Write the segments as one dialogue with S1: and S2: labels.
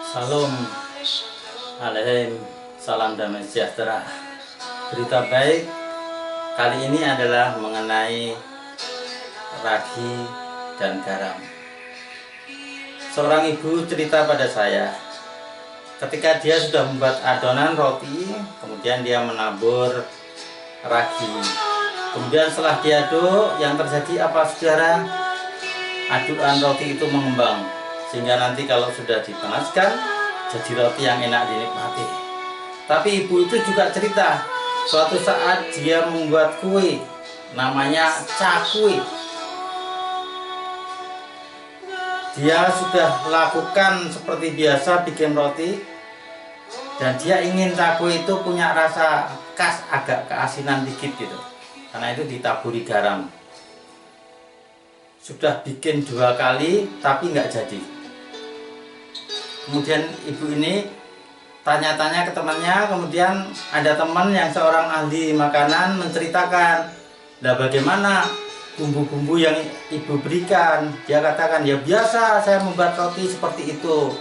S1: Salam alaikum, salam damai sejahtera. Berita baik kali ini adalah mengenai ragi dan garam. Seorang ibu cerita pada saya, ketika dia sudah membuat adonan roti, kemudian dia menabur ragi. Kemudian setelah diaduk, yang terjadi apa saudara? Adukan roti itu mengembang, sehingga nanti kalau sudah dipanaskan jadi roti yang enak dinikmati. Tapi ibu itu juga cerita, suatu saat dia membuat kue, namanya cakwe. Dia sudah lakukan seperti biasa bikin roti, dan dia ingin cakwe itu punya rasa khas, agak keasinan dikit gitu, karena itu ditaburi garam. Sudah bikin 2 kali tapi nggak jadi. Kemudian ibu ini tanya-tanya ke temannya, kemudian ada teman yang seorang ahli makanan menceritakan, nah bagaimana bumbu-bumbu yang ibu berikan. Dia katakan, ya biasa saya membuat roti seperti itu,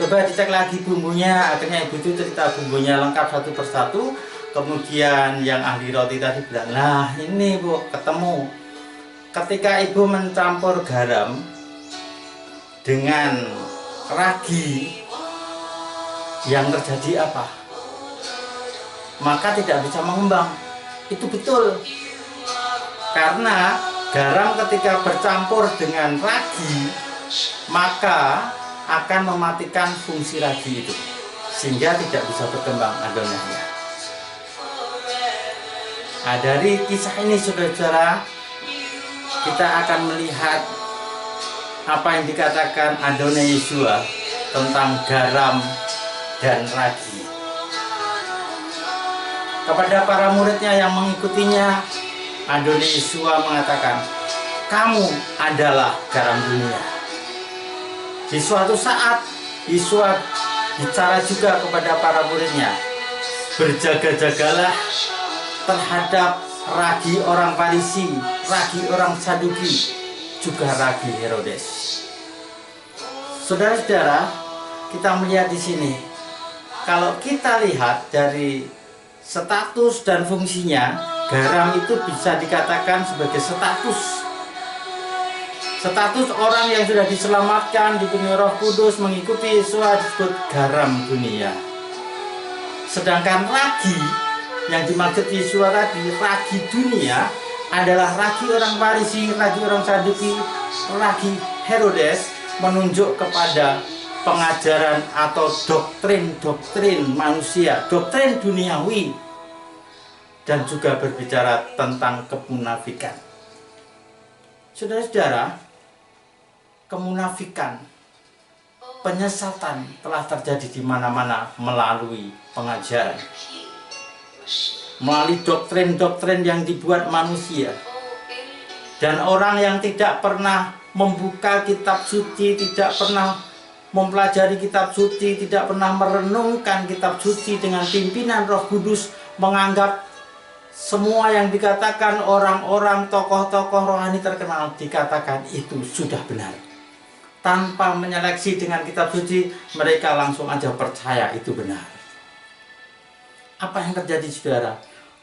S1: coba dicek lagi bumbunya. Akhirnya ibu itu cerita bumbunya lengkap satu persatu. Kemudian yang ahli roti tadi bilang, nah ini bu, ketemu. Ketika ibu mencampur garam dengan ragi, yang terjadi apa? Maka tidak bisa mengembang. Itu betul. Karena garam ketika bercampur dengan ragi, maka akan mematikan fungsi ragi itu, sehingga tidak bisa berkembang adonannya. Nah, dari kisah ini saudara-saudara, kita akan melihat apa yang dikatakan Adonai Yeshua tentang garam dan ragi. Kepada para muridnya yang mengikutinya, Adonai Yeshua mengatakan, kamu adalah garam dunia. Di suatu saat Yeshua bicara juga kepada para muridnya, berjaga-jagalah terhadap ragi orang Farisi, ragi orang Saduki, juga ragi Herodes. Saudara-saudara, kita melihat di sini, kalau kita lihat dari status dan fungsinya, garam itu bisa dikatakan sebagai status. Status orang yang sudah diselamatkan, dipenuhi Roh Kudus, mengikuti Yesus disebut garam dunia. Sedangkan ragi yang dimaksud Yesus tadi, ragi dunia, adalah ragi orang Farisi, ragi orang Saduki, ragi Herodes, menunjuk kepada pengajaran atau doktrin manusia, doktrin duniawi, dan juga berbicara tentang kemunafikan. Saudara-saudara, kemunafikan, penyesatan telah terjadi di mana-mana melalui pengajaran, melalui doktrin-doktrin yang dibuat manusia. Dan orang yang tidak pernah membuka kitab suci, tidak pernah mempelajari kitab suci, tidak pernah merenungkan kitab suci dengan pimpinan Roh Kudus, menganggap semua yang dikatakan orang-orang tokoh-tokoh rohani terkenal dikatakan itu sudah benar. Tanpa menyeleksi dengan kitab suci, mereka langsung aja percaya itu benar. Apa yang terjadi saudara?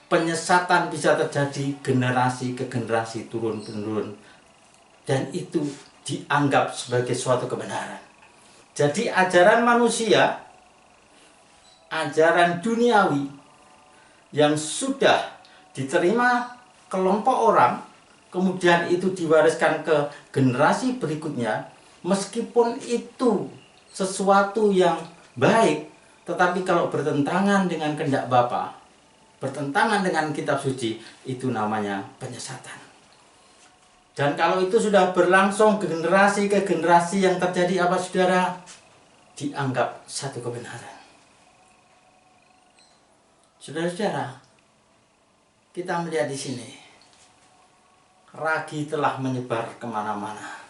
S1: Penyesatan bisa terjadi generasi ke generasi, turun-temurun, dan itu dianggap sebagai suatu kebenaran. Jadi ajaran manusia, ajaran duniawi yang sudah diterima kelompok orang, kemudian itu diwariskan ke generasi berikutnya, meskipun itu sesuatu yang baik, tetapi kalau bertentangan dengan kehendak Bapa, bertentangan dengan kitab suci, itu namanya penyesatan. Dan kalau itu sudah berlangsung generasi ke generasi, yang terjadi apa saudara? Dianggap satu kebenaran. Saudara-saudara, kita melihat di sini, ragi telah menyebar kemana-mana.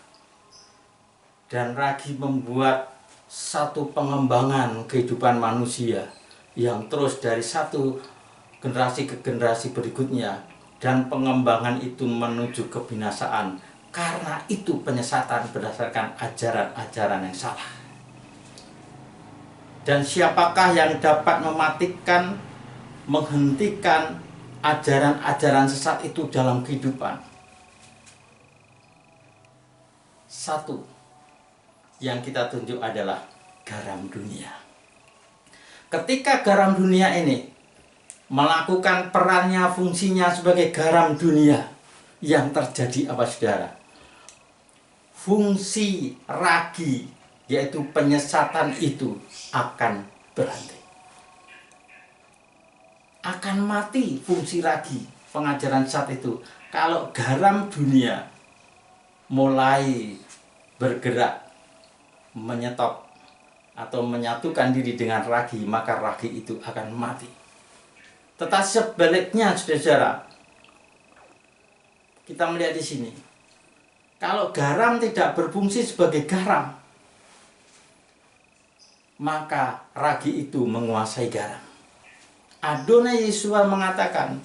S1: Dan ragi membuat satu pengembangan kehidupan manusia yang terus dari satu generasi ke generasi berikutnya, dan pengembangan itu menuju kebinasaan karena itu penyesatan berdasarkan ajaran-ajaran yang salah. Dan siapakah yang dapat mematikan, menghentikan ajaran-ajaran sesat itu dalam kehidupan? Satu yang kita tunjuk adalah garam dunia. Ketika garam dunia ini melakukan perannya, fungsinya sebagai garam dunia, yang terjadi apa saudara? Fungsi ragi, yaitu penyesatan itu akan berhenti. Akan mati fungsi ragi pengajaran sesat itu kalau garam dunia mulai bergerak, menyetop atau menyatukan diri dengan ragi, maka ragi itu akan mati. Tetapi sebaliknya, saudara, kita melihat di sini, kalau garam tidak berfungsi sebagai garam, maka ragi itu menguasai garam. Adonai Yesus mengatakan,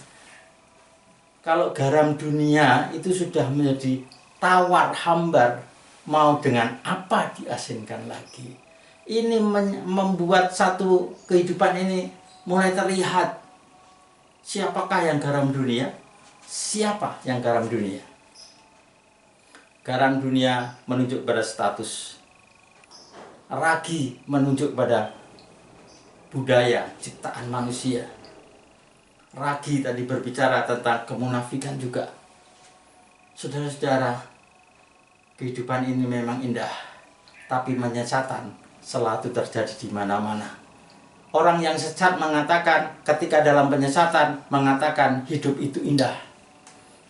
S1: kalau garam dunia itu sudah menjadi tawar hambar, mau dengan apa diasinkan lagi. Ini membuat satu kehidupan ini mulai terlihat. Siapakah yang garam dunia? Siapa yang garam dunia? Garam dunia menunjuk pada status. Ragi menunjuk pada budaya, ciptaan manusia. Ragi tadi berbicara tentang kemunafikan juga. Saudara-saudara, kehidupan ini memang indah, tapi penyesatan selalu terjadi di mana-mana. Orang yang sesat mengatakan, ketika dalam penyesatan, mengatakan hidup itu indah.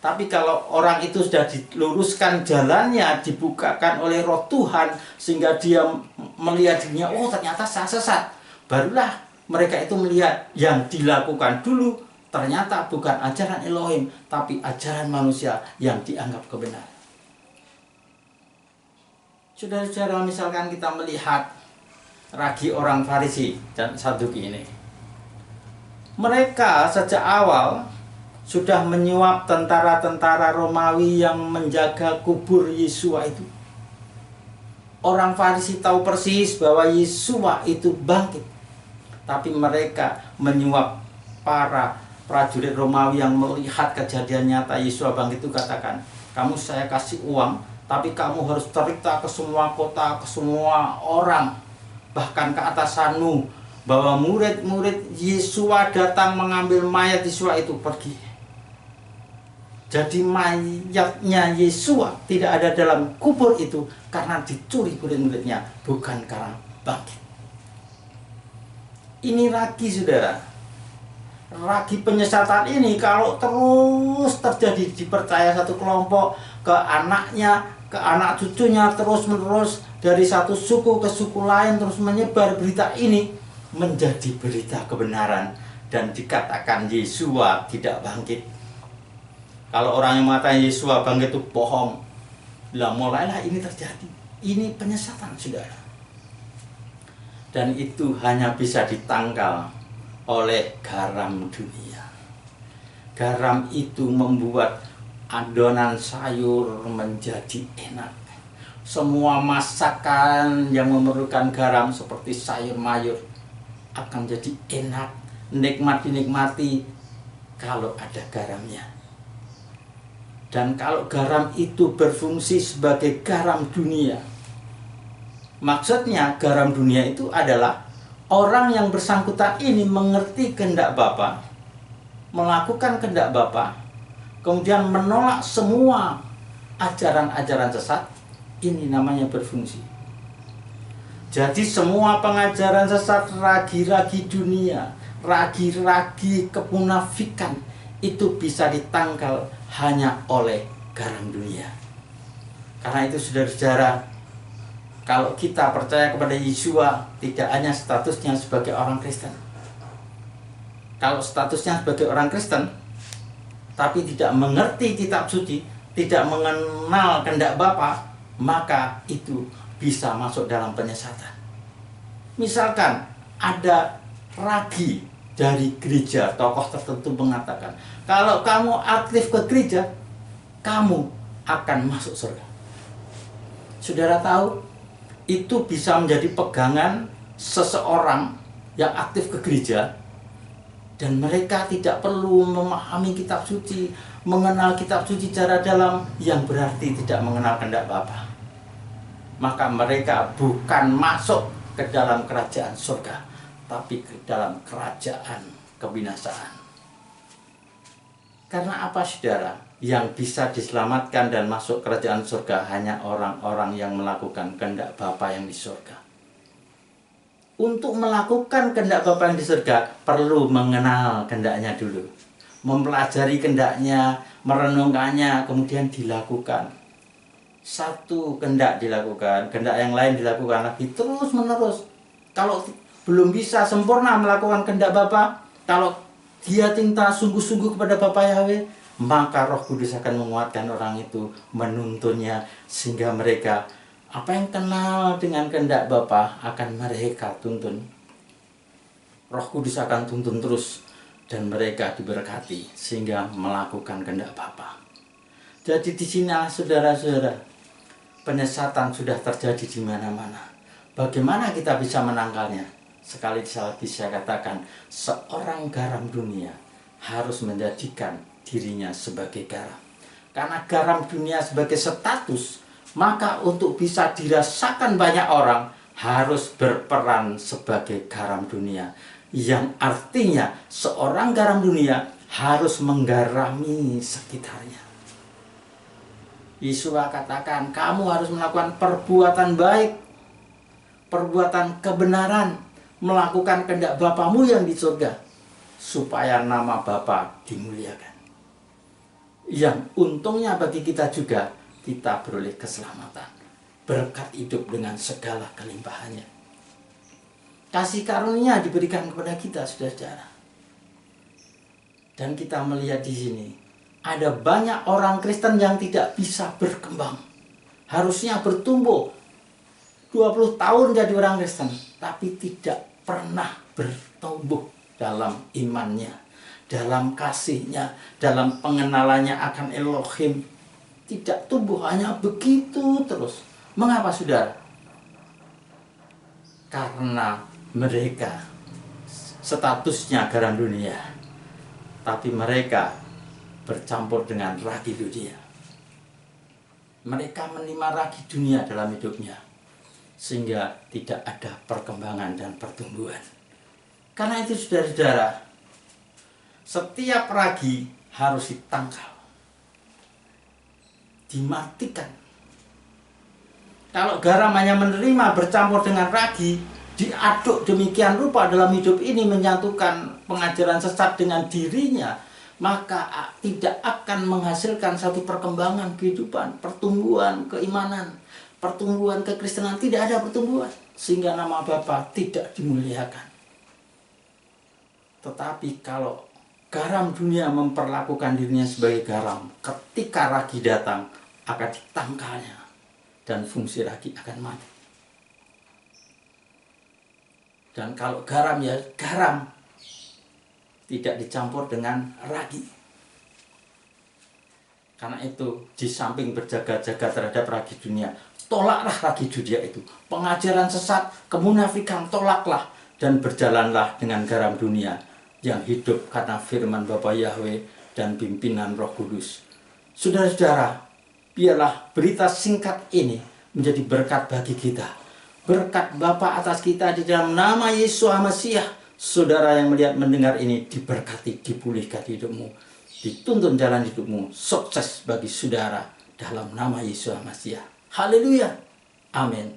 S1: Tapi kalau orang itu sudah diluruskan jalannya, dibukakan oleh roh Tuhan, sehingga dia melihat dirinya, oh ternyata saya sesat. Barulah mereka itu melihat yang dilakukan dulu, ternyata bukan ajaran Elohim, tapi ajaran manusia yang dianggap kebenaran. Saudara-saudara, misalkan kita melihat ragi orang Farisi dan Saduki ini. Mereka sejak awal sudah menyuap tentara-tentara Romawi yang menjaga kubur Yesua itu. Orang Farisi tahu persis bahwa Yesua itu bangkit. Tapi mereka menyuap para prajurit Romawi yang melihat kejadian nyata Yesua bangkit itu, katakan, kamu saya kasih uang, tapi kamu harus cerita ke semua kota, ke semua orang, bahkan ke atasanmu, bahwa murid-murid Yesua datang mengambil mayat Yesua itu pergi. Jadi mayatnya Yesua tidak ada dalam kubur itu karena dicuri murid-muridnya, bukan karena bangkit. Ini ragi, saudara. Ragi penyesatan ini kalau terus terjadi, dipercaya satu kelompok ke anaknya, ke anak cucunya, terus-menerus dari satu suku ke suku lain, terus menyebar berita ini menjadi berita kebenaran dan dikatakan Yesua tidak bangkit. Kalau orang yang mengatakan Yesua bangkit itu bohong, lah mulailah ini terjadi. Ini penyesatan, saudara. Dan itu hanya bisa ditangkal oleh garam dunia. Garam itu membuat adonan sayur menjadi enak. Semua masakan yang memerlukan garam seperti sayur mayur akan jadi enak, nikmat dinikmati kalau ada garamnya. Dan kalau garam itu berfungsi sebagai garam dunia, maksudnya garam dunia itu adalah orang yang bersangkutan ini mengerti kehendak Bapa, melakukan kehendak Bapa, kemudian menolak semua ajaran-ajaran sesat. Ini namanya berfungsi. Jadi semua pengajaran sesat, ragi-ragi dunia, ragi-ragi kemunafikan, itu bisa ditangkal hanya oleh garam dunia. Karena itu, saudara-saudara, kalau kita percaya kepada Yesua, tidak hanya statusnya sebagai orang Kristen. Kalau statusnya sebagai orang Kristen, tapi tidak mengerti kitab suci, tidak mengenal kehendak Bapa, maka itu bisa masuk dalam penyesatan. Misalkan ada ragi dari gereja, tokoh tertentu mengatakan, kalau kamu aktif ke gereja, kamu akan masuk surga. Saudara tahu, itu bisa menjadi pegangan seseorang yang aktif ke gereja dan mereka tidak perlu memahami kitab suci, mengenal kitab suci secara dalam, yang berarti tidak mengenal kehendak Bapa, maka mereka bukan masuk ke dalam kerajaan surga, tapi ke dalam kerajaan kebinasaan. Karena apa, saudara? Yang bisa diselamatkan dan masuk kerajaan surga hanya orang-orang yang melakukan kehendak Bapa yang di surga. Untuk melakukan kehendak Bapa yang di surga, perlu mengenal kehendaknya dulu, mempelajari kehendaknya, merenungkannya, kemudian dilakukan. Satu kehendak dilakukan, kehendak yang lain dilakukan lagi, terus menerus. Kalau belum bisa sempurna melakukan kehendak Bapa, kalau dia cinta sungguh-sungguh kepada Bapa Yahweh, maka Roh Kudus akan menguatkan orang itu, menuntunnya, sehingga mereka apa yang kenal dengan kehendak Bapa akan mereka tuntun. Roh Kudus akan tuntun terus, dan mereka diberkati sehingga melakukan kehendak Bapa. Jadi di sini, saudara-saudara, penyesatan sudah terjadi di mana-mana. Bagaimana kita bisa menangkalnya? Sekali lagi saya katakan, seorang garam dunia harus menjadikan dirinya sebagai garam. Karena garam dunia sebagai status, maka untuk bisa dirasakan banyak orang harus berperan sebagai garam dunia. Yang artinya seorang garam dunia harus menggarami sekitarnya. Yesus katakan, kamu harus melakukan perbuatan baik, perbuatan kebenaran, melakukan kehendak Bapamu yang di surga, supaya nama Bapa dimuliakan. Yang untungnya bagi kita juga, kita beroleh keselamatan, berkat hidup dengan segala kelimpahannya. Kasih karunia diberikan kepada kita, saudara-saudara. Dan kita melihat di sini, ada banyak orang Kristen yang tidak bisa berkembang. Harusnya bertumbuh 20 tahun jadi orang Kristen, tapi tidak pernah bertumbuh dalam imannya, dalam kasihnya, dalam pengenalannya akan Elohim. Tidak tumbuh, hanya begitu terus. Mengapa, saudara? Karena mereka statusnya garam dunia, tapi mereka bercampur dengan ragi dunia. Mereka menerima ragi dunia dalam hidupnya, sehingga tidak ada perkembangan dan pertumbuhan. Karena itu, saudara-saudara, setiap ragi harus ditangkal, dimatikan. Kalau garam hanya menerima bercampur dengan ragi, diaduk demikian rupa dalam hidup ini, menyatukan pengajaran sesat dengan dirinya, maka tidak akan menghasilkan satu perkembangan kehidupan, pertumbuhan keimanan, pertumbuhan kekristenan. Tidak ada pertumbuhan, sehingga nama Bapa tidak dimuliakan. Tetapi kalau garam dunia memperlakukan dirinya sebagai garam, ketika ragi datang akan ditangkalnya, dan fungsi ragi akan mati. Dan kalau garam, ya garam, tidak dicampur dengan ragi. Karena itu, di samping berjaga-jaga terhadap ragi dunia, tolaklah ragi dunia itu. Pengajaran sesat, kemunafikan, tolaklah, dan berjalanlah dengan garam dunia yang hidup karena firman Bapa Yahweh dan pimpinan Roh Kudus. Saudara-saudara, biarlah berita singkat ini menjadi berkat bagi kita, berkat Bapa atas kita di dalam nama Yesus Mesias. Saudara yang melihat mendengar ini diberkati, dipulihkan hidupmu, dituntun jalan hidupmu, sukses bagi saudara dalam nama Yesus Mesias. Haleluya. Amin.